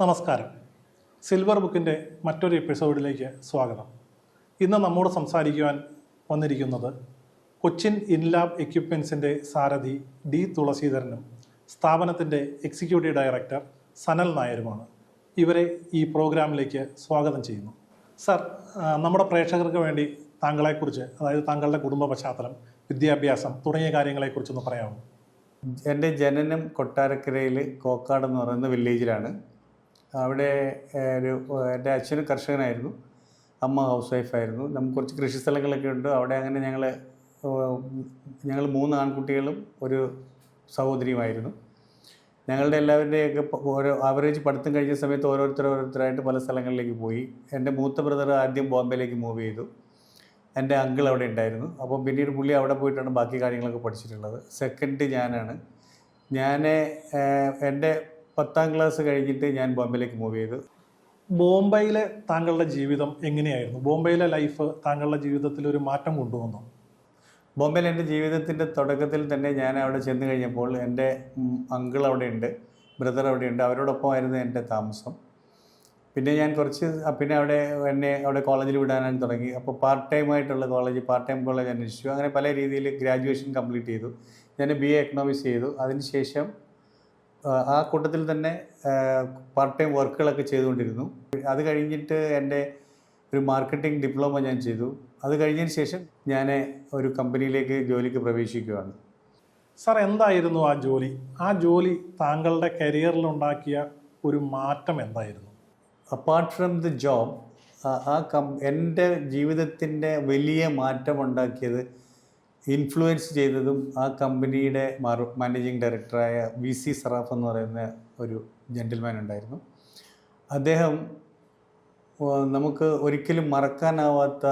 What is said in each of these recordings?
നമസ്കാരം. സിൽവർ ബുക്കിൻ്റെ മറ്റൊരു എപ്പിസോഡിലേക്ക് സ്വാഗതം. ഇന്ന് നമ്മോട് സംസാരിക്കുവാൻ വന്നിരിക്കുന്നത് കൊച്ചിൻ ഇൻലാബ് എക്യുപ്മെൻസിൻ്റെ സാരഥി ഡി തുളസീധരനും സ്ഥാപനത്തിൻ്റെ എക്സിക്യൂട്ടീവ് ഡയറക്ടർ സനൽ നായരുമാണ്. ഇവരെ ഈ പ്രോഗ്രാമിലേക്ക് സ്വാഗതം ചെയ്യുന്നു. സർ, നമ്മുടെ പ്രേക്ഷകർക്ക് വേണ്ടി താങ്കളെക്കുറിച്ച്, അതായത് താങ്കളുടെ കുടുംബ പശ്ചാത്തലം, വിദ്യാഭ്യാസം തുടങ്ങിയ കാര്യങ്ങളെക്കുറിച്ചൊന്ന് പറയാമോ? എൻ്റെ ജനനം കൊട്ടാരക്കരയിൽ കോക്കാട് എന്ന് പറയുന്ന വില്ലേജിലാണ്. അവിടെ എൻ്റെ അച്ഛനും കർഷകനായിരുന്നു, അമ്മ ഹൗസ് വൈഫായിരുന്നു. നമുക്ക് കുറച്ച് കൃഷി സ്ഥലങ്ങളൊക്കെ ഉണ്ട് അവിടെ. അങ്ങനെ ഞങ്ങൾ 3 ആൺകുട്ടികളും ഒരു സഹോദരിയുമായിരുന്നു. ഞങ്ങളുടെ എല്ലാവരുടെയൊക്കെ ഓരോ ആവറേജ് പഠിത്തം കഴിഞ്ഞ സമയത്ത് ഓരോരുത്തരായിട്ട് പല സ്ഥലങ്ങളിലേക്ക് പോയി. എൻ്റെ മൂത്ത ബ്രദർ ആദ്യം ബോംബെയിലേക്ക് മൂവ് ചെയ്തു. എൻ്റെ അങ്കിൾ അവിടെ ഉണ്ടായിരുന്നു. അപ്പോൾ പിന്നീട് പുള്ളി അവിടെ പോയിട്ടാണ് ബാക്കി കാര്യങ്ങളൊക്കെ പഠിച്ചിട്ടുള്ളത്. സെക്കൻഡ് ഞാനാണ്. എൻ്റെ 10ാം ക്ലാസ് കഴിഞ്ഞിട്ട് ഞാൻ ബോംബെയിലേക്ക് മൂവ് ചെയ്തു. ബോംബെയിലെ താങ്കളുടെ ജീവിതം എങ്ങനെയായിരുന്നു? ബോംബെയിലെ ലൈഫ് താങ്കളുടെ ജീവിതത്തിൽ ഒരു മാറ്റം കൊണ്ടുവന്നു? ബോംബെയിൽ എൻ്റെ ജീവിതത്തിൻ്റെ തുടക്കത്തിൽ തന്നെ ഞാൻ അവിടെ ചെന്ന് കഴിഞ്ഞപ്പോൾ എൻ്റെ അങ്കിൾ അവിടെയുണ്ട്, ബ്രദർ അവിടെയുണ്ട്. അവരോടൊപ്പമായിരുന്നു എൻ്റെ താമസം. പിന്നെ ഞാൻ പിന്നെ അവിടെ കോളേജിൽ വിടാനായി തുടങ്ങി. അപ്പോൾ പാർട്ട് ടൈം കോളേജ് അന്വേഷിച്ചു. അങ്ങനെ പല രീതിയിൽ ഗ്രാജുവേഷൻ കംപ്ലീറ്റ് ചെയ്തു. ഞാൻ BA എക്കണോമിക്സ് ചെയ്തു. അതിനുശേഷം ആ കൂട്ടത്തിൽ തന്നെ പാർട്ട് ടൈം വർക്കുകളൊക്കെ ചെയ്തുകൊണ്ടിരുന്നു. അത് കഴിഞ്ഞിട്ട് എൻ്റെ ഒരു മാർക്കറ്റിംഗ് ഡിപ്ലോമ ഞാൻ ചെയ്തു. അത് കഴിഞ്ഞതിന് ശേഷം ഞാൻ ഒരു കമ്പനിയിലേക്ക് ജോലിക്ക് പ്രവേശിക്കുകയാണ്. സാർ, എന്തായിരുന്നു ആ ജോലി? ആ ജോലി താങ്കളുടെ കരിയറിലുണ്ടാക്കിയ ഒരു മാറ്റം എന്തായിരുന്നു? അപ്പാർട്ട് ഫ്രം ദി ജോബ്, എൻ്റെ ജീവിതത്തിൻ്റെ വലിയ മാറ്റമുണ്ടാക്കിയത്, ഇൻഫ്ലുവൻസ് ചെയ്തതും ആ കമ്പനിയുടെ മാനേജിങ് ഡയറക്ടറായ VC സറാഫ് എന്ന് പറയുന്ന ഒരു ജെൻറ്റിൽമാൻ ഉണ്ടായിരുന്നു. അദ്ദേഹം നമുക്ക് ഒരിക്കലും മറക്കാനാവാത്ത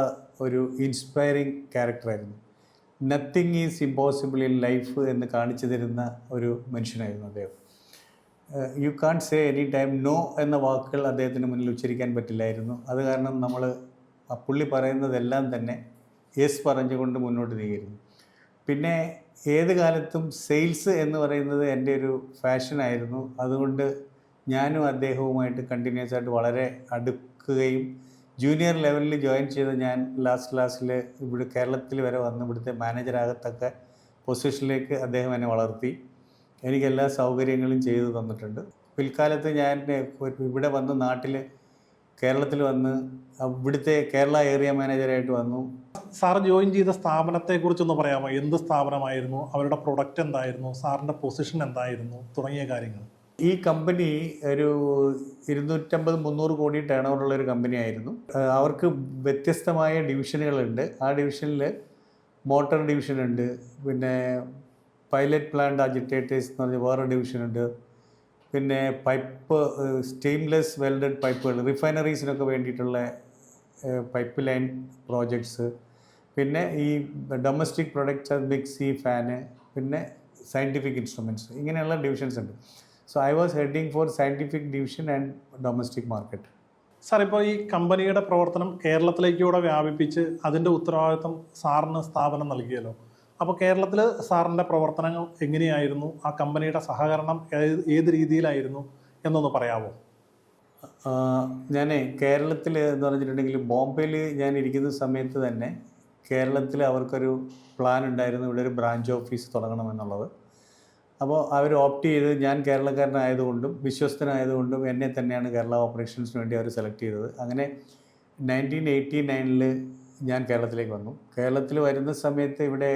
ഒരു ഇൻസ്പയറിങ് ക്യാരക്ടറായിരുന്നു. Nothing is impossible in life എന്ന് കാണിച്ചു തരുന്ന ഒരു മനുഷ്യനായിരുന്നു അദ്ദേഹം. You can't say any time no എന്ന വാക്കുകൾ അദ്ദേഹത്തിന് മുന്നിൽ ഉച്ചരിക്കാൻ പറ്റില്ലായിരുന്നു. അത് കാരണം നമ്മൾ പുള്ളി പറയുന്നതെല്ലാം തന്നെ യെസ് പറഞ്ഞുകൊണ്ട് മുന്നോട്ട് നീങ്ങിയിരുന്നു. പിന്നെ ഏത് കാലത്തും സെയിൽസ് എന്ന് പറയുന്നത് എൻ്റെ ഒരു ഫാഷനായിരുന്നു. അതുകൊണ്ട് ഞാനും അദ്ദേഹവുമായിട്ട് കണ്ടിന്യൂസ് ആയിട്ട് വളരെ അടുക്കുകയും ജൂനിയർ ലെവലിൽ ജോയിൻ ചെയ്ത് ഞാൻ ലാസ്റ്റിൽ ഇവിടെ കേരളത്തിൽ വരെ വന്ന് ഇവിടുത്തെ മാനേജറാകത്തക്ക പൊസിഷനിലേക്ക് അദ്ദേഹം എന്നെ വളർത്തി. എനിക്കെല്ലാ സൗകര്യങ്ങളും ചെയ്തു തന്നിട്ടുണ്ട്. പിൽക്കാലത്ത് ഞാൻ ഇവിടെ വന്ന് കേരളത്തിൽ വന്ന് ഇവിടുത്തെ കേരള ഏരിയ മാനേജറായിട്ട് വന്നു. സാർ ജോയിൻ ചെയ്ത സ്ഥാപനത്തെക്കുറിച്ചൊന്ന് പറയാമോ? എന്ത് സ്ഥാപനമായിരുന്നു? അവരുടെ പ്രൊഡക്റ്റ് എന്തായിരുന്നു? സാറിൻ്റെ പൊസിഷൻ എന്തായിരുന്നു? തുടങ്ങിയ കാര്യങ്ങൾ. ഈ കമ്പനി ഒരു 250-300 കോടി ടേൺ ഓവറുള്ളൊരു കമ്പനിയായിരുന്നു. അവർക്ക് വ്യത്യസ്തമായ ഡിവിഷനുകളുണ്ട്. ആ ഡിവിഷനിൽ മോട്ടോർ ഡിവിഷനുണ്ട്, പിന്നെ പൈലറ്റ് പ്ലാന്റ് അജിറ്റേറ്റേഴ്സ് എന്ന് പറഞ്ഞ വേറെ ഡിവിഷനുണ്ട്, പിന്നെ സ്റ്റെയിൻലെസ് വെൽഡഡ് പൈപ്പുകൾ, റിഫൈനറീസിനൊക്കെ വേണ്ടിയിട്ടുള്ള പൈപ്പ് ലൈൻ പ്രോജക്ട്സ്, പിന്നെ ഈ ഡൊമസ്റ്റിക് പ്രൊഡക്ട്സ്, മിക്സി, ഫാന്, പിന്നെ സയൻറ്റിഫിക് ഇൻസ്ട്രുമെൻറ്റ്സ്, ഇങ്ങനെയുള്ള ഡിവിഷൻസ് ഉണ്ട്. So I was heading for scientific division and domestic market. Sir, ഇപ്പോൾ ഈ കമ്പനിയുടെ പ്രവർത്തനം കേരളത്തിലേക്കൂടെ വ്യാപിപ്പിച്ച് അതിൻ്റെ ഉത്തരവാദിത്വം സാറിന് സ്ഥാപനം നൽകിയല്ലോ. അപ്പോൾ കേരളത്തിൽ സാറിൻ്റെ പ്രവർത്തനങ്ങൾ എങ്ങനെയായിരുന്നു? ആ കമ്പനിയുടെ സഹകരണം ഏത് രീതിയിലായിരുന്നു എന്നൊന്ന് പറയാമോ? ഞാൻ കേരളത്തിൽ എന്ന് പറഞ്ഞിട്ടുണ്ടെങ്കിൽ ബോംബെയിൽ ഞാൻ ഇരിക്കുന്ന സമയത്ത് തന്നെ കേരളത്തിൽ അവർക്കൊരു പ്ലാൻ ഉണ്ടായിരുന്നു, ഇവിടെ ഒരു ബ്രാഞ്ച് ഓഫീസ് തുടങ്ങണമെന്നുള്ളത്. അപ്പോൾ അവർ ഓപ്റ്റ് ചെയ്ത്, ഞാൻ കേരളക്കാരനായതുകൊണ്ടും വിശ്വസ്തനായതുകൊണ്ടും എന്നെ തന്നെയാണ് കേരള ഓപ്പറേഷൻസിന് വേണ്ടി അവർ സെലക്ട് ചെയ്തത്. അങ്ങനെ 1989 ഞാൻ കേരളത്തിലേക്ക് വന്നു. കേരളത്തിൽ വരുന്ന സമയത്ത് ഇവിടെ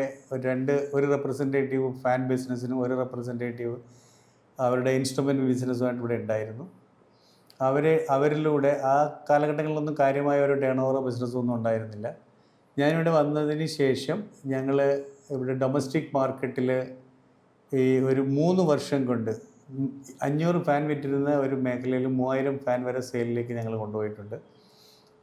ഒരു റെപ്രസെൻറ്റേറ്റീവ് ഫാൻ ബിസിനസ്സിനും ഒരു റെപ്രസെൻറ്റേറ്റീവ് അവരുടെ ഇൻസ്ട്രുമെൻറ്റ് ബിസിനസ്സുമായിട്ട് ഇവിടെ ഉണ്ടായിരുന്നു. അവരിലൂടെ ആ കാലഘട്ടങ്ങളിലൊന്നും കാര്യമായ ഒരു ടേൺ ഓവറോ ബിസിനസ്സൊന്നും ഉണ്ടായിരുന്നില്ല. ഞാനിവിടെ വന്നതിന് ശേഷം ഞങ്ങൾ ഇവിടെ ഡൊമസ്റ്റിക് മാർക്കറ്റിൽ ഈ ഒരു 3 വർഷം കൊണ്ട് 500 ഫാൻ വിറ്റിരുന്ന ഒരു മേഖലയിൽ 3000 ഫാൻ വരെ സെയിലിലേക്ക് ഞങ്ങൾ കൊണ്ടുപോയിട്ടുണ്ട്.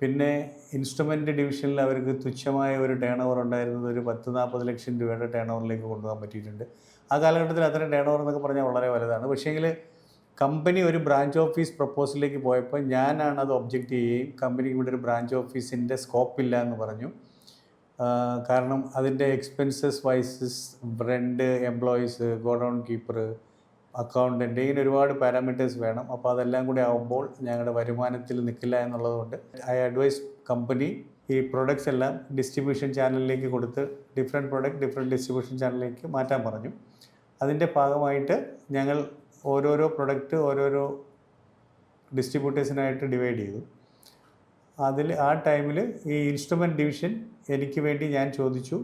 പിന്നെ ഇൻസ്ട്രുമെൻ്റ് ഡിവിഷനിൽ അവർക്ക് തുച്ഛമായ ഒരു ടേൺ ഓവർ ഉണ്ടായിരുന്നത് ഒരു 10-40 ലക്ഷം രൂപയുടെ ടേൺ ഓവറിലേക്ക് കൊണ്ടുപോകാൻ പറ്റിയിട്ടുണ്ട്. ആ കാലഘട്ടത്തിൽ അത്രയും ടേൺ ഓവർ എന്നൊക്കെ പറഞ്ഞാൽ വളരെ വലുതാണ്. പക്ഷേങ്കിൽ കമ്പനി ഒരു ബ്രാഞ്ച് ഓഫീസ് പ്രപ്പോസലിലേക്ക് പോയപ്പോൾ ഞാനാണ് അത് ഒബ്ജക്റ്റ് ചെയ്യുകയും കമ്പനിക്ക് ഇവിടെ ഒരു ബ്രാഞ്ച് ഓഫീസിൻ്റെ സ്കോപ്പില്ല എന്ന് പറഞ്ഞു. കാരണം അതിൻ്റെ expenses wise, rent, employees, godown keeper, accountant, ഇങ്ങനെ ഒരുപാട് പാരാമീറ്റേഴ്സ് വേണം. അപ്പോൾ അതെല്ലാം കൂടി ആകുമ്പോൾ ഞങ്ങളുടെ വരുമാനത്തിൽ നിൽക്കില്ല എന്നുള്ളതുകൊണ്ട് ഐ അഡ്വൈസ് കമ്പനി ഈ പ്രൊഡക്ട്സ് എല്ലാം ഡിസ്ട്രിബ്യൂഷൻ ചാനലിലേക്ക് കൊടുത്ത് ഡിഫറെൻറ്റ് ഡിസ്ട്രിബ്യൂഷൻ ചാനലിലേക്ക് മാറ്റാൻ പറഞ്ഞു. അതിൻ്റെ ഭാഗമായിട്ട് ഞങ്ങൾ ഓരോരോ പ്രൊഡക്റ്റ് ഓരോരോ ഡിസ്ട്രിബ്യൂട്ടേഴ്സിനായിട്ട് ഡിവൈഡ് ചെയ്തു. ആ ടൈമിൽ ഈ ഇൻസ്ട്രുമെൻറ്റ് ഡിവിഷൻ എനിക്ക് വേണ്ടി ഞാൻ ചോദിച്ചു.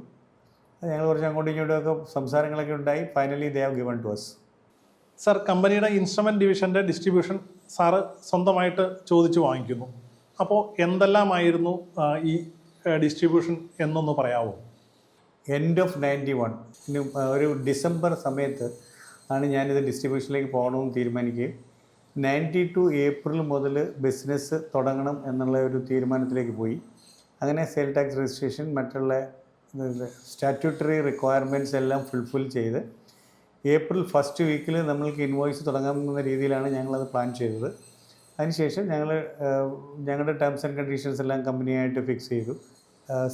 ഞങ്ങൾ കുറച്ച് അങ്ങോട്ടും ഇങ്ങോട്ടുമൊക്കെ സംസാരങ്ങളൊക്കെ ഉണ്ടായി. Finally they have given to us. Sir, കമ്പനിയുടെ ഇൻസ്ട്രുമെൻറ്റ് ഡിവിഷൻ്റെ ഡിസ്ട്രിബ്യൂഷൻ സാറ് സ്വന്തമായിട്ട് ചോദിച്ചു വാങ്ങിക്കുന്നു. അപ്പോൾ എന്തെല്ലാമായിരുന്നു ഈ ഡിസ്ട്രിബ്യൂഷൻ എന്നൊന്ന് പറയാമോ? എൻഡ് ഓഫ് 91 ഒരു ഡിസംബർ സമയത്ത് ആണ് ഞാനിത് ഡിസ്ട്രിബ്യൂഷനിലേക്ക് പോകണമെന്ന് തീരുമാനിക്കുകയും 92 ഏപ്രിൽ മുതൽ ബിസിനസ് തുടങ്ങണം എന്നുള്ള ഒരു തീരുമാനത്തിലേക്ക് പോയി. അങ്ങനെ സെയിൽ ടാക്സ് രജിസ്ട്രേഷൻ മറ്റുള്ള സ്റ്റാറ്റ്യൂട്ടറി റിക്വയർമെൻറ്റ്സ് എല്ലാം ഫുൾഫിൽ ചെയ്ത് ഏപ്രിൽ ഫസ്റ്റ് വീക്കിൽ നമ്മൾക്ക് ഇൻവോയ്സ് തുടങ്ങാമെന്ന രീതിയിലാണ് ഞങ്ങളത് പ്ലാൻ ചെയ്തത്. അതിനുശേഷം ഞങ്ങളുടെ ടേംസ് ആൻഡ് കണ്ടീഷൻസ് എല്ലാം കമ്പനിയായിട്ട് ഫിക്സ് ചെയ്തു.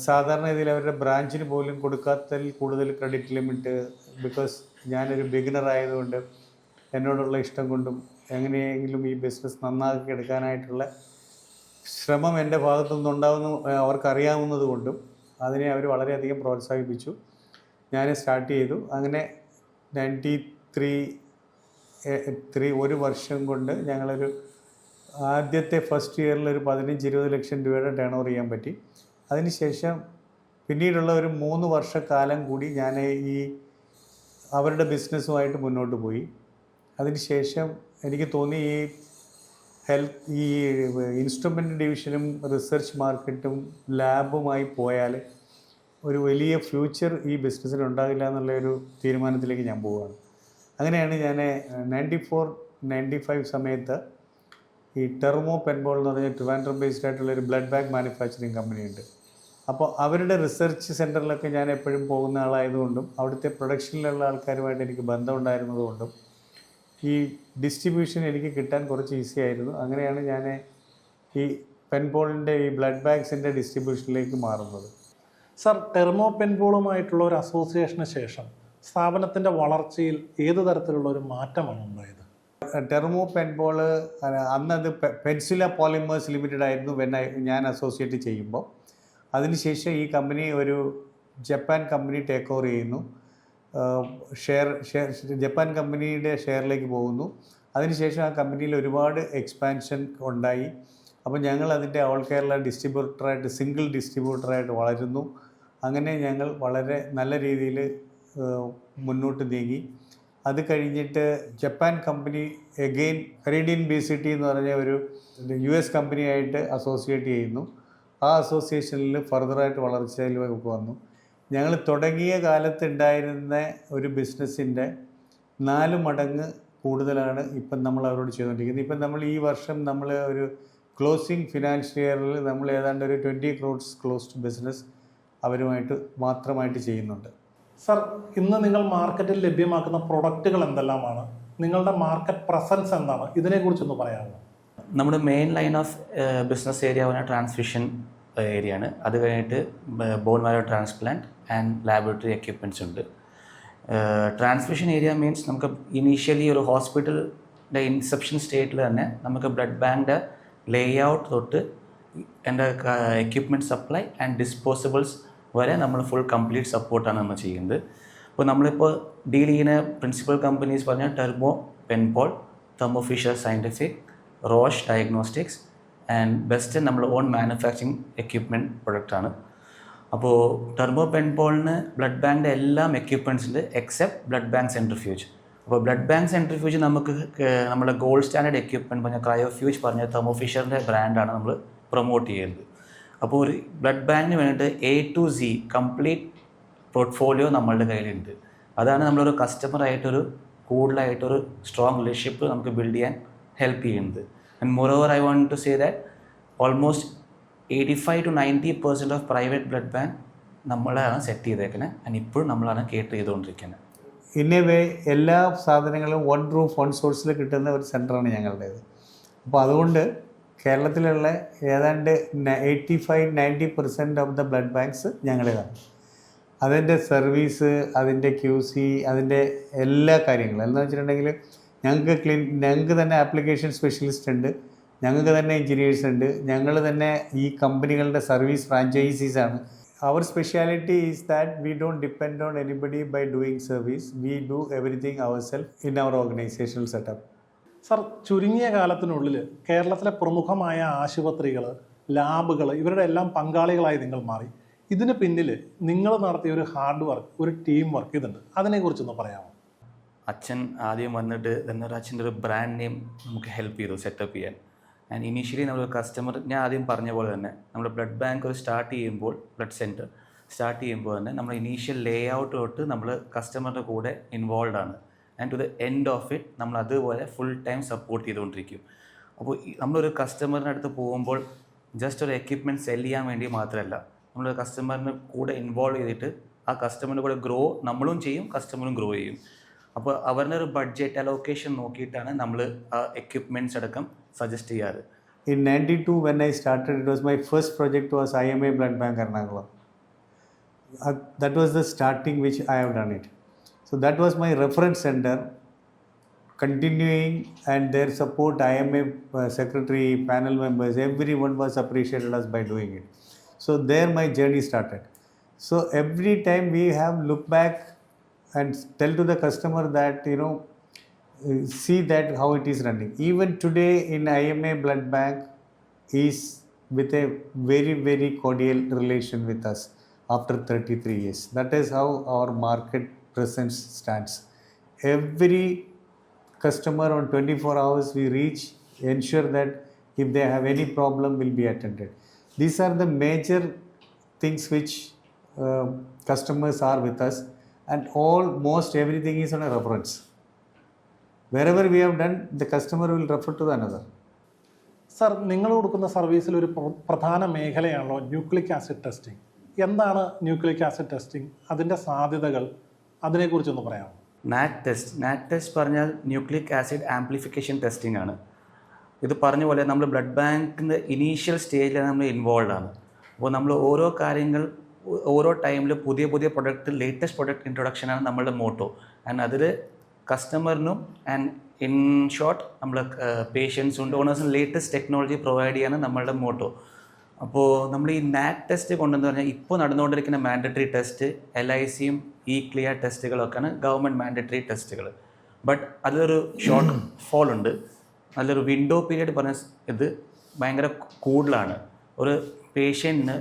സാധാരണ ഇതിൽ അവരുടെ ബ്രാഞ്ചിന് പോലും കൊടുക്കാത്തതിൽ കൂടുതൽ ക്രെഡിറ്റ് ലിമിറ്റ്, ബിക്കോസ് ഞാനൊരു ബിഗിനർ ആയതുകൊണ്ട് എന്നോടുള്ള ഇഷ്ടം കൊണ്ടും എങ്ങനെയെങ്കിലും ഈ ബിസിനസ് നന്നാക്കി എടുക്കാനായിട്ടുള്ള ശ്രമം എൻ്റെ ഭാഗത്തു നിന്നുണ്ടാവുന്ന അവർക്കറിയാവുന്നത് കൊണ്ടും അതിനെ അവർ വളരെയധികം പ്രോത്സാഹിപ്പിച്ചു. ഞാൻ സ്റ്റാർട്ട് ചെയ്തു. അങ്ങനെ 93 ഒരു വർഷം കൊണ്ട് ഞങ്ങളൊരു ആദ്യത്തെ ഫസ്റ്റ് ഇയറിൽ ഒരു 15-20 ലക്ഷം രൂപയുടെ ടേൺ ഓവർ ചെയ്യാൻ പറ്റി. അതിനുശേഷം പിന്നീടുള്ള ഒരു 3 വർഷക്കാലം കൂടി ഞാൻ ഈ അവരുടെ ബിസിനസ്സുമായിട്ട് മുന്നോട്ട് പോയി. അതിനുശേഷം എനിക്ക് തോന്നി ഈ ഇൻസ്ട്രുമെൻ്റ് ഡിവിഷനും റിസർച്ച് മാർക്കറ്റും ലാബുമായി പോയാൽ ഒരു വലിയ ഫ്യൂച്ചർ ഈ ബിസിനസ്സിൽ ഉണ്ടാകില്ല എന്നുള്ളൊരു തീരുമാനത്തിലേക്ക് ഞാൻ പോവുകയാണ്. അങ്ങനെയാണ് ഞാൻ 94-95 സമയത്ത് ഈ ടെർമോ പെൻബോൾ എന്ന് പറഞ്ഞ ട്രിവാൻഡ്രം ബേസ്ഡ് ആയിട്ടുള്ളൊരു ബ്ലഡ് ബാങ്ക് മാനുഫാക്ചറിങ് കമ്പനിയുണ്ട്. അപ്പോൾ അവരുടെ റിസർച്ച് സെൻറ്ററിലൊക്കെ ഞാൻ എപ്പോഴും പോകുന്ന ആളായതുകൊണ്ടും അവിടുത്തെ പ്രൊഡക്ഷനിലുള്ള ആൾക്കാരുമായിട്ട് എനിക്ക് ബന്ധമുണ്ടായിരുന്നതുകൊണ്ടും ഈ ഡിസ്ട്രിബ്യൂഷൻ എനിക്ക് കിട്ടാൻ കുറച്ച് ഈസി ആയിരുന്നു. അങ്ങനെയാണ് ഞാൻ ഈ പെൻബോളിൻ്റെ ഈ ബ്ലഡ് ബാഗ്സിൻ്റെ ഡിസ്ട്രിബ്യൂഷനിലേക്ക് മാറുന്നത്. സർ, ടെർമോ പെൻബോളുമായിട്ടുള്ള ഒരു അസോസിയേഷന് ശേഷം സ്ഥാപനത്തിൻ്റെ വളർച്ചയിൽ ഏത് തരത്തിലുള്ള ഒരു മാറ്റമാണ് ഉണ്ടായത്? ടെർമോ പെൻബോൾ അന്നത് പെൻസില പോളിമേഴ്സ് ലിമിറ്റഡ് ആയിരുന്നു ഞാൻ അസോസിയേറ്റ് ചെയ്യുമ്പോൾ. അതിനുശേഷം ഈ കമ്പനി ഒരു ജപ്പാൻ കമ്പനി ടേക്ക് ഓവർ ചെയ്യുന്നു. ജപ്പാൻ കമ്പനിയുടെ ഷെയറിലേക്ക് പോകുന്നു. അതിനുശേഷം ആ കമ്പനിയിൽ ഒരുപാട് എക്സ്പാൻഷൻ ഉണ്ടായി. അപ്പോൾ ഞങ്ങൾ അതിൻ്റെ ഓൾ കേരള സിംഗിൾ ഡിസ്ട്രിബ്യൂട്ടറായിട്ട് വളരുന്നു. അങ്ങനെ ഞങ്ങൾ വളരെ നല്ല രീതിയിൽ മുന്നോട്ട് നീങ്ങി. അത് കഴിഞ്ഞിട്ട് Japan company again Canadian BCT എന്ന് പറഞ്ഞ ഒരു US കമ്പനിയായിട്ട് അസോസിയേറ്റ് ചെയ്യുന്നു. ആ അസോസിയേഷനിൽ ഫർദറായിട്ട് വളർച്ചയിലേക്ക് വന്നു. ഞങ്ങൾ തുടങ്ങിയ കാലത്ത് ഉണ്ടായിരുന്ന ഒരു ബിസിനസ്സിൻ്റെ 4 മടങ്ങ് കൂടുതലാണ് ഇപ്പം നമ്മൾ അവരോട് ചെയ്തുകൊണ്ടിരിക്കുന്നത്. ഇപ്പം നമ്മൾ ഈ വർഷം നമ്മൾ ഒരു ക്ലോസിംഗ് ഫിനാൻഷ്യൽ ഇയറിൽ നമ്മൾ ഏതാണ്ട് ഒരു 20 crores ക്ലോസ്ഡ് ബിസിനസ് അവരുമായിട്ട് മാത്രമായിട്ട് ചെയ്യുന്നുണ്ട്. സർ, ഇന്ന് നിങ്ങൾ മാർക്കറ്റിൽ ലഭ്യമാക്കുന്ന പ്രൊഡക്റ്റുകൾ എന്തെല്ലാമാണ്? നിങ്ങളുടെ മാർക്കറ്റ് പ്രസൻസ് എന്താണ്? ഇതിനെക്കുറിച്ചൊന്ന് പറയാമോ? നമ്മുടെ main line of business area പറഞ്ഞാൽ ട്രാൻസ്ഫ്യൂഷൻ ഏരിയ ആണ്. അത് കഴിഞ്ഞിട്ട് bone marrow transplant and laboratory equipments ഉണ്ട്. ട്രാൻസ്ഫ്യൂഷൻ ഏരിയ മീൻസ് നമുക്ക് ഇനീഷ്യലി ഒരു ഹോസ്പിറ്റലിൻ്റെ ഇൻസെപ്ഷൻ സ്റ്റേറ്റിൽ തന്നെ നമുക്ക് ബ്ലഡ് ബാങ്കിൻ്റെ ലേ ഔട്ട് തൊട്ട് എൻ്റെ എക്യുപ്മെൻറ്റ് സപ്ലൈ ആൻഡ് ഡിസ്പോസിബിൾസ് വരെ നമ്മൾ ഫുൾ കംപ്ലീറ്റ് സപ്പോർട്ടാണ് നമ്മൾ ചെയ്യുന്നത്. അപ്പോൾ നമ്മളിപ്പോൾ ഡീൽ ചെയ്യുന്ന പ്രിൻസിപ്പൽ കമ്പനീസ് പറഞ്ഞാൽ Terumo Penpol, Thermo Fisher Scientific, Roche Diagnostics and best നമ്മൾ ഓൺ മാനുഫാക്ചറിങ് എക്യുപ്മെൻറ്റ് പ്രൊഡക്റ്റാണ്. അപ്പോൾ ടെർമോ പെൻപോളിന് ബ്ലഡ് ബാങ്കിൻ്റെ എല്ലാം എക്യുപ്മെൻറ്റ്സിൻ്റെ എക്സെപ്റ്റ് ബ്ലഡ് ബാങ്ക് സെൻട്രിഫ്യൂജ്. അപ്പോൾ ബ്ലഡ് ബാങ്ക് സെൻട്രിഫ്യൂജ് നമുക്ക് നമ്മുടെ ഗോൾഡ് സ്റ്റാൻഡേർഡ് എക്യുപ്മെൻറ്റ് പറഞ്ഞ ക്രയോഫ്യൂജ് പറഞ്ഞ തെർമോ ഫിഷറിൻ്റെ ബ്രാൻഡാണ് നമ്മൾ പ്രൊമോട്ട് ചെയ്യുന്നത്. അപ്പോൾ ഒരു ബ്ലഡ് ബാങ്കിന് വേണ്ടിയിട്ട് A to Z complete portfolio നമ്മളുടെ കയ്യിലുണ്ട്. അതാണ് നമ്മളൊരു കസ്റ്റമറായിട്ടൊരു കൂടുതലായിട്ടൊരു സ്ട്രോങ് റിലേഷൻഷിപ്പ് നമുക്ക് ബിൽഡ് ചെയ്യാൻ ഹെൽപ്പ് ചെയ്യുന്നത്. And moreover I want to say that almost 85 to 90% of private blood bank നമ്മളാണ് സെറ്റ് ചെയ്തേക്കുന്നത്. ആൻഡ് ഇപ്പോഴും നമ്മളാണ് കേട്ടർ ചെയ്തുകൊണ്ടിരിക്കുന്നത്. ഇൻ എ വേ എല്ലാ സാധനങ്ങളും വൺ റൂഫ് വൺ സോഴ്സിൽ കിട്ടുന്ന ഒരു സെൻ്ററാണ് ഞങ്ങളുടേത്. അപ്പോൾ അതുകൊണ്ട് കേരളത്തിലുള്ള ഏതാണ്ട് 85-90% ഓഫ് ദ ബ്ലഡ് ബാങ്ക്സ് ഞങ്ങളുടേതാണ്. അതിൻ്റെ സർവീസ്, അതിൻ്റെ QC, അതിൻ്റെ എല്ലാ കാര്യങ്ങളും എന്താണെന്ന് വെച്ചിട്ടുണ്ടെങ്കിൽ ഞങ്ങൾക്ക് തന്നെ ആപ്ലിക്കേഷൻ സ്പെഷ്യലിസ്റ്റ് ഉണ്ട്, ഞങ്ങൾക്ക് തന്നെ എഞ്ചിനീയേഴ്സ് ഉണ്ട്, ഞങ്ങൾ തന്നെ ഈ കമ്പനികളുടെ സർവീസ് ഫ്രാഞ്ചൈസീസ് ആണ്. Our speciality is that we don't depend on anybody by doing service. We do everything ourselves in our organizational setup. Sir, ചുരുങ്ങിയ കാലത്തിനുള്ളിൽ കേരളത്തിലെ പ്രമുഖമായ ആശുപത്രികൾ, ലാബുകൾ, ഇവരുടെ എല്ലാം പങ്കാളികളായി നിങ്ങൾ മാറി. ഇതിന് പിന്നിൽ നിങ്ങൾ നടത്തിയ ഒരു ഹാർഡ് വർക്ക്, ഒരു ടീം വർക്ക് ഇതുണ്ട്. അതിനെക്കുറിച്ചൊന്ന് പറയാമോ? അച്ഛൻ ആദ്യം വന്നിട്ട് ധനരാജിൻ്റെ ഒരു ബ്രാൻഡ് നെയിം നമുക്ക് ഹെൽപ്പ് ചെയ്തു സെറ്റപ്പ് ചെയ്യാൻ. ആൻഡ് ഇനീഷ്യലി നമ്മൾ കസ്റ്റമർ, ഞാൻ ആദ്യം പറഞ്ഞ പോലെ തന്നെ നമ്മൾ ബ്ലഡ് ബാങ്ക് ഒരു സ്റ്റാർട്ട് ചെയ്യുമ്പോൾ, ബ്ലഡ് സെൻറ്റർ സ്റ്റാർട്ട് ചെയ്യുമ്പോൾ തന്നെ നമ്മൾ ഇനീഷ്യൽ ലേ ഔട്ട് തൊട്ട് നമ്മൾ കസ്റ്റമറുടെ കൂടെ ഇൻവോൾവ് ആണ്. And to the end of it നമ്മൾ അതുപോലെ ഫുൾ ടൈം സപ്പോർട്ട് ചെയ്തുകൊണ്ടിരിക്കും. അപ്പോൾ നമ്മളൊരു കസ്റ്റമറിൻ്റെ അടുത്ത് പോകുമ്പോൾ ജസ്റ്റ് ഒരു എക്യുപ്മെൻറ്റ് സെല് ചെയ്യാൻ വേണ്ടി മാത്രമല്ല, നമ്മൾ കസ്റ്റമറിന് കൂടെ ഇൻവോൾവ് ചെയ്തിട്ട് ആ കസ്റ്റമറിൻ്റെ കൂടെ ഗ്രോ നമ്മളും ചെയ്യും, കസ്റ്റമറും ഗ്രോ ചെയ്യും. അപ്പോൾ അവരുടെ ഒരു ബഡ്ജറ്റ് അലോക്കേഷൻ നോക്കിയിട്ടാണ് നമ്മൾ ആ എക്യുപ്മെൻറ്റ്സ് അടക്കം സജസ്റ്റ് ചെയ്യാറ്. In 92 when I started, it was my first project was IMA Blood Bank Ernakulam. That was the starting which I have done it. So that was my reference center, continuing, and their support, IMA secretary, panel members, everyone was appreciated us by doing it. So there my journey started. So every time we have look back and tell to the customer that, see that how it is running. Even today in IMA Blood Bank is with a very, very cordial relation with us after 33 years. That is how our market presence stands. Every customer on 24 hours we reach, ensure that if they have any problem will be attended. These are the major things which customers are with us, and almost everything is on a reference. Wherever we have done, the customer will refer to another. Sir, നിങ്ങൾ കൊടുക്കുന്ന സർവീസിൽ ഒരു പ്രധാന മേഖലയാണല്ലോ nucleic acid testing. എന്താണ് nucleic acid testing, അതിൻ്റെ സാധ്യതകൾ, അതിനെക്കുറിച്ചൊന്ന് പറയാമോ? നാറ്റ് test പറഞ്ഞാൽ ന്യൂക്ലിക് ആസിഡ് ആംപ്ലിഫിക്കേഷൻ ടെസ്റ്റിംഗ് ആണ്. ഇത് പറഞ്ഞ പോലെ നമ്മൾ ബ്ലഡ് ബാങ്കിൻ്റെ ഇനീഷ്യൽ സ്റ്റേജിലാണ് നമ്മൾ ഇൻവോൾവ് ആണ്. അപ്പോൾ നമ്മൾ ഓരോ കാര്യങ്ങൾ ഓരോ ടൈമിൽ പുതിയ പ്രൊഡക്റ്റ്, ലേറ്റസ്റ്റ് പ്രൊഡക്റ്റ് ഇൻട്രൊഡക്ഷനാണ് നമ്മളുടെ മോട്ടോ. ആൻഡ് അതിൽ കസ്റ്റമറിനും ആൻഡ് ഇൻ ഷോർട്ട് നമ്മൾ പേഷ്യൻസും ഡോണേഴ്സും ലേറ്റസ്റ്റ് ടെക്നോളജി പ്രൊവൈഡ് ചെയ്യാൻ നമ്മളുടെ മോട്ടോ. അപ്പോൾ നമ്മൾ ഈ നാറ്റ് ടെസ്റ്റ് കൊണ്ടെന്ന് പറഞ്ഞാൽ ഇപ്പോൾ നടന്നുകൊണ്ടിരിക്കുന്ന മാൻഡറ്ററി ടെസ്റ്റ് LICയും ക്ലിയർ ടെസ്റ്റുകളൊക്കെയാണ് ഗവൺമെൻറ് മാൻഡറ്ററി ടെസ്റ്റുകൾ. ബട്ട് അതിലൊരു ഷോർട്ട് ഫോൾ ഉണ്ട്. നല്ലൊരു വിൻഡോ പീരീഡ് പറഞ്ഞ ഇത് ഭയങ്കര കൂടുതലാണ്. ഒരു പേഷ്യൻറ്റിന്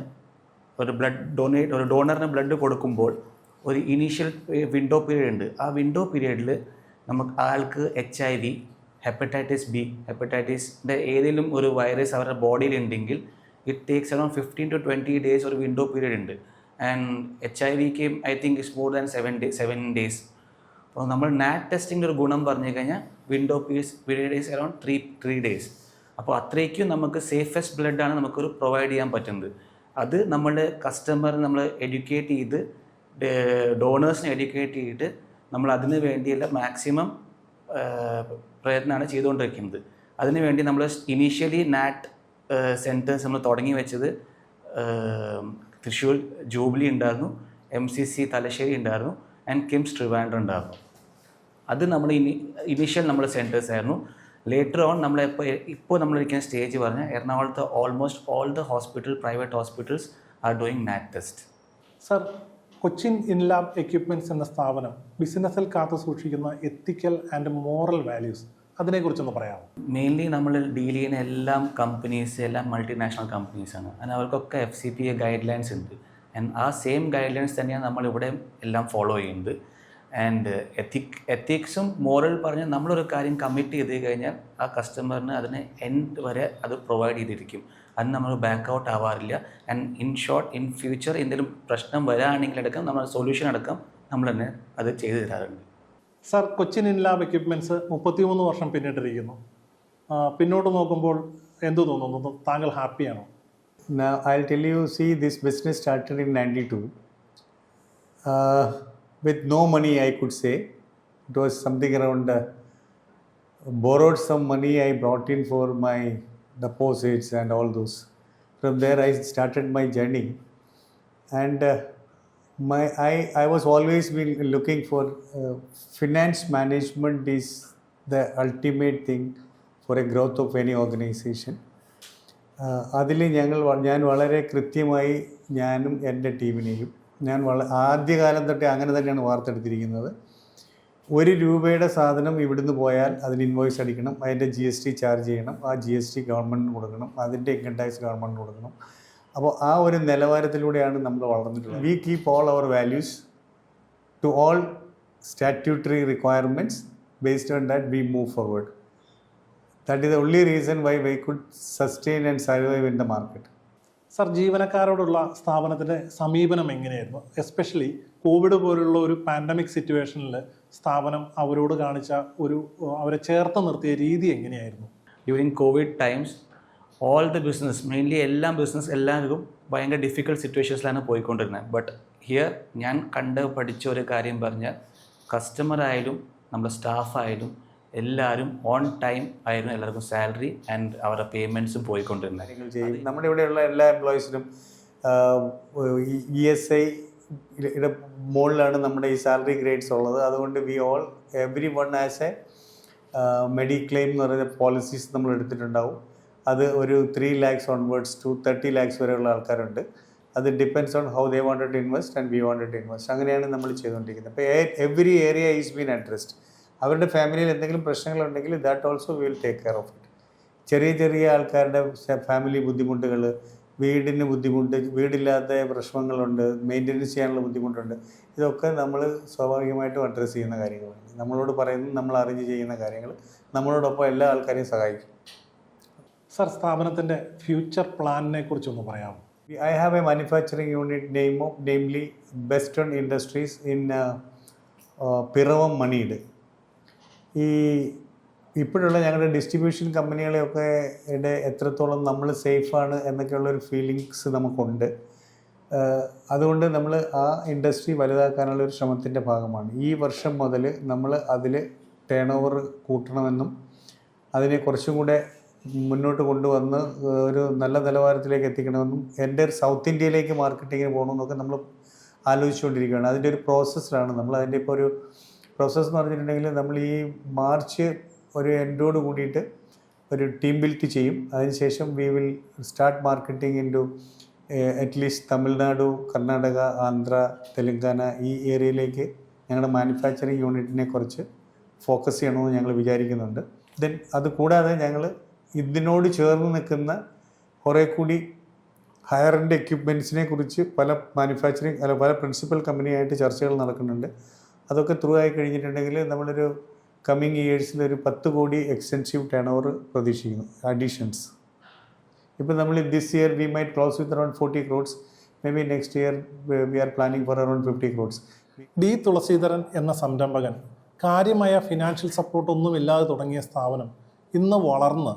ഒരു ഡോണറിന് ബ്ലഡ് കൊടുക്കുമ്പോൾ ഒരു ഇനീഷ്യൽ വിൻഡോ പീരീഡ് ഉണ്ട്. ആ വിൻഡോ പീരീഡിൽ നമുക്ക് ആൾക്ക് HIV, ഹെപ്പറ്റൈറ്റിസ് B, ഹെപ്പറ്റൈറ്റിസിൻ്റെ ഏതെങ്കിലും ഒരു വൈറസ് അവരുടെ ബോഡിയിൽ ഉണ്ടെങ്കിൽ it takes around 15 to 20 days ഒരു വിൻഡോ പീരീഡ് ഉണ്ട്. ആൻഡ് HIV-ക്ക് I think it's more than 7 days. അപ്പോൾ നമ്മൾ നാറ്റ് ടെസ്റ്റിൻ്റെ ഒരു ഗുണം പറഞ്ഞു കഴിഞ്ഞാൽ window period is around 3 days. അപ്പോൾ അത്രയ്ക്കും നമുക്ക് സേഫസ്റ്റ് ബ്ലഡാണ് നമുക്കൊരു പ്രൊവൈഡ് ചെയ്യാൻ പറ്റുന്നത്. അത് നമ്മളുടെ കസ്റ്റമറിനെ നമ്മൾ എഡ്യൂക്കേറ്റ് ചെയ്ത്, ഡോണേഴ്സിനെ എഡ്യൂക്കേറ്റ് ചെയ്തിട്ട് നമ്മൾ അതിന് വേണ്ടിയുള്ള മാക്സിമം പ്രയത്നമാണ് ചെയ്തുകൊണ്ടിരിക്കുന്നത്. അതിനുവേണ്ടി നമ്മൾ ഇനീഷ്യലി നാറ്റ് സെൻറ്റേഴ്സ് നമ്മൾ തുടങ്ങി വെച്ചത് തൃശ്ശൂർ ജൂബിലി ഉണ്ടായിരുന്നു, MCC തലശ്ശേരി ഉണ്ടായിരുന്നു, ആൻഡ് കിംസ് ട്രിവാൻഡ്രം ഉണ്ടായിരുന്നു. അത് നമ്മൾ ഇനീഷ്യൽ നമ്മുടെ സെൻറ്റേഴ്സ് ആയിരുന്നു. ലേറ്റർ ഓൺ നമ്മൾ ഇപ്പോൾ നമ്മളിരിക്കുന്ന സ്റ്റേജ് പറഞ്ഞാൽ എറണാകുളത്ത് almost all the private hospitals are doing NAT test. Sir, Cochin Inlab equipments എന്ന സ്ഥാപനം ബിസിനസ്സിൽ കാത്തു സൂക്ഷിക്കുന്ന എത്തിക്കൽ ആൻഡ് മോറൽ വാല്യൂസ്, അതിനെക്കുറിച്ചൊന്ന് പറയാമോ? മെയിൻലി നമ്മൾ ഡീൽ ചെയ്യുന്ന എല്ലാം കമ്പനീസ്, എല്ലാം മൾട്ടിനാഷണൽ കമ്പനീസാണ്. ആൻഡ് അവർക്കൊക്കെ FCPA ഗൈഡ് ലൈൻസ് ഉണ്ട്. ആൻഡ് ആ സെയിം ഗൈഡ് ലൈൻസ് തന്നെയാണ് നമ്മളിവിടെ എല്ലാം ഫോളോ ചെയ്യുന്നത്. ആൻഡ് എത്തിക്സും മോറൽ പറഞ്ഞാൽ നമ്മളൊരു കാര്യം കമ്മിറ്റ് ചെയ്ത് കഴിഞ്ഞാൽ ആ കസ്റ്റമറിന് അതിന് എൻഡ് വരെ അത് പ്രൊവൈഡ് ചെയ്തിരിക്കും. അതിന് നമ്മൾ ബാക്ക് ഔട്ട് ആവാറില്ല. And in short in future എന്തെങ്കിലും പ്രശ്നം വരാണെങ്കിലടക്കം നമ്മൾ സൊല്യൂഷൻ അടക്കം നമ്മൾ തന്നെ അത് ചെയ്തു തരാറുണ്ട്. സർ, കൊച്ചിൻ ഇൻലാബ് എക്യുപ്മെൻറ്റ്സ് 33 വർഷം പിന്നിട്ടിരിക്കുന്നു. പിന്നോട്ട് നോക്കുമ്പോൾ എന്തു തോന്നുന്നു? താങ്കൾ ഹാപ്പിയാണോ? Now I'll tell you, see, this business started in 92 with no money, I could say. It was something around borrowed some money I brought in for my deposits and all those. From there I started my journey, and I was always been looking for finance management is the ultimate thing for a growth of any organization. അതിൽ ഞാൻ വളരെ കൃത്യമായി ഞാനും എൻ്റെ ടീമിനെയും ആദ്യകാലം തൊട്ടേ അങ്ങനെ തന്നെയാണ് വാർത്തെടുത്തിരിക്കുന്നത്. 1 രൂപയുടെ സാധനം ഇവിടുന്ന് പോയാൽ അതിന് ഇൻവോയ്സ് അടിക്കണം, അതിൻ്റെ GST ചാർജ് ചെയ്യണം, ആ GST ഗവൺമെൻറ്റിന് കൊടുക്കണം, അതിൻ്റെ ഇൻകം ടാക്സ് ഗവൺമെൻറ്റിന് കൊടുക്കണം. അപ്പോൾ ആ ഒരു നിലവാരത്തിലൂടെയാണ് നമ്മൾ വളർന്നിട്ടുള്ളത്. We keep all our values to all statutory requirements. Based on that we move forward. That is the only reason why we could sustain and survive in the market. Sir, ജീവനക്കാരോടുള്ള സ്ഥാപനത്തിൻ്റെ സമീപനം എങ്ങനെയായിരുന്നു? എസ്പെഷ്യലി കോവിഡ് പോലുള്ള ഒരു pandemic സിറ്റുവേഷനിൽ സ്ഥാപനം അവരോട് കാണിച്ച അവരെ ചേർത്ത് നിർത്തിയ രീതി എങ്ങനെയായിരുന്നു? During Covid times all the business, mainly എല്ലാവർക്കും ഭയങ്കര ഡിഫിക്കൽട്ട് സിറ്റുവേഷൻസിലാണ് പോയിക്കൊണ്ടിരുന്നത്. ബട്ട് ഹിയർ ഞാൻ പഠിച്ച ഒരു കാര്യം പറഞ്ഞാൽ, കസ്റ്റമറായാലും നമ്മുടെ സ്റ്റാഫായാലും എല്ലാവരും ഓൺ ടൈം ആയിരുന്നു എല്ലാവർക്കും സാലറി ആൻഡ് അവരുടെ പേയ്മെൻറ്റ്സും പോയിക്കൊണ്ടിരുന്നത്. നമ്മുടെ ഇവിടെയുള്ള എല്ലാ എംപ്ലോയീസിനും ESI മുകളിലാണ് നമ്മുടെ ഈ സാലറി ഗ്രേഡ്സ് ഉള്ളത്. അതുകൊണ്ട് every one as A mediclaim എന്ന് പറയുന്ന പോളിസീസ് നമ്മൾ എടുത്തിട്ടുണ്ടാവും. അത് ഒരു 3 lakhs onwards to 30 lakhs വരെയുള്ള ആൾക്കാരുണ്ട്. അത് depends on how they wanted to invest and we wanted to invest. അങ്ങനെയാണ് നമ്മൾ ചെയ്തുകൊണ്ടിരിക്കുന്നത്. അപ്പോൾ every area is been addressed. അവരുടെ ഫാമിലിയിൽ എന്തെങ്കിലും പ്രശ്നങ്ങളുണ്ടെങ്കിൽ that also will take care of it. ചെറിയ ആൾക്കാരുടെ ഫാമിലി ബുദ്ധിമുട്ടുകൾ, വീടിന് ബുദ്ധിമുട്ട്, വീടില്ലാത്ത പ്രശ്നങ്ങളുണ്ട്, മെയിൻ്റെനൻസ് ചെയ്യാനുള്ള ബുദ്ധിമുട്ടുണ്ട്, ഇതൊക്കെ നമ്മൾ സ്വാഭാവികമായിട്ടും അഡ്രസ്സ് ചെയ്യുന്ന കാര്യങ്ങളാണ്. നമ്മളോട് പറയുന്നത്, നമ്മൾ അറിഞ്ഞ് ചെയ്യുന്ന കാര്യങ്ങൾ നമ്മളോടൊപ്പം എല്ലാ ആൾക്കാരെയും സഹായിക്കും. സർ, സ്ഥാപനത്തിൻ്റെ ഫ്യൂച്ചർ പ്ലാനിനെ കുറിച്ചൊന്ന് പറയാമോ? I have a manufacturing unit namely Bestone Industries in Piravom മണിയുടെ. ഇപ്പോഴുള്ള ഞങ്ങളുടെ ഡിസ്ട്രിബ്യൂഷൻ കമ്പനികളെയൊക്കെ എത്രത്തോളം നമ്മൾ സേഫാണ് എന്നൊക്കെയുള്ളൊരു ഫീലിങ്സ് നമുക്കുണ്ട്. അതുകൊണ്ട് നമ്മൾ ആ ഇൻഡസ്ട്രി വലുതാക്കാനുള്ളൊരു ശ്രമത്തിൻ്റെ ഭാഗമാണ്. ഈ വർഷം മുതൽ നമ്മൾ അതിൽ ടേൺ ഓവർ കൂട്ടണമെന്നും അതിനെ കുറച്ചും കൂടെ മുന്നോട്ട് കൊണ്ടുവന്ന് ഒരു നല്ല നിലവാരത്തിലേക്ക് എത്തിക്കണമെന്നും എൻ്റെ സൗത്ത് ഇന്ത്യയിലേക്ക് മാർക്കറ്റിങ്ങിന് പോകണമെന്നൊക്കെ നമ്മൾ ആലോചിച്ചുകൊണ്ടിരിക്കുകയാണ്. അതിൻ്റെ ഒരു പ്രോസസ്സിലാണ് നമ്മൾ. അതിൻ്റെ ഇപ്പോൾ ഒരു പ്രോസസ്സ് എന്ന് പറഞ്ഞിട്ടുണ്ടെങ്കിൽ, നമ്മൾ ഈ മാർച്ച് ഒരു എൻഡോട് കൂടിയിട്ട് ഒരു ടീം ബിൽറ്റ് ചെയ്യും. അതിനുശേഷം we will start marketing in to at least Tamil Nadu, Karnataka, Andhra, Telangana ഈ ഏരിയയിലേക്ക് ഞങ്ങളുടെ മാനുഫാക്ചറിങ് യൂണിറ്റിനെ കുറിച്ച് ഫോക്കസ് ചെയ്യണമെന്ന് ഞങ്ങൾ വിചാരിക്കുന്നുണ്ട്. ദെൻ അതുകൂടാതെ ഞങ്ങൾ ഇതിനോട് ചേർന്ന് നിൽക്കുന്ന കുറേ കൂടി ഹയർ എൻഡ് എക്യുപ്മെൻറ്റ്സിനെ കുറിച്ച് പല പ്രിൻസിപ്പൽ കമ്പനിയായിട്ട് ചർച്ചകൾ നടക്കുന്നുണ്ട്. അതൊക്കെ ത്രൂ ആയി കഴിഞ്ഞിട്ടുണ്ടെങ്കിൽ നമ്മളൊരു കമ്മിങ് ഇയേഴ്സിൽ ഒരു 10 കോടി എക്സ്റ്റെൻസീവ് ടേൺ ഓവർ പ്രതീക്ഷിക്കുന്നു, അഡീഷൻസ്. ഇപ്പോൾ നമ്മൾ this year we might close with around 40 crores. Maybe next year we are planning for around 50 crores. D Thulaseedharan എന്ന സംരംഭകൻ കാര്യമായ ഫിനാൻഷ്യൽ സപ്പോർട്ടൊന്നുമില്ലാതെ തുടങ്ങിയ സ്ഥാപനം ഇന്ന് വളർന്ന്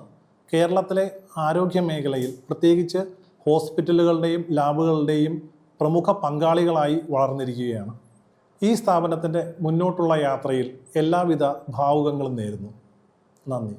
കേരളത്തിലെ ആരോഗ്യ മേഖലയിൽ, പ്രത്യേകിച്ച് ഹോസ്പിറ്റലുകളുടെയും ലാബുകളുടെയും പ്രമുഖ പങ്കാളികളായി വളർന്നിരിക്കുകയാണ്. ഈ സ്ഥാപനത്തിൻ്റെ മുന്നോട്ടുള്ള യാത്രയിൽ എല്ലാവിധ ഭാവുകങ്ങളും നേരുന്നു. നന്ദി.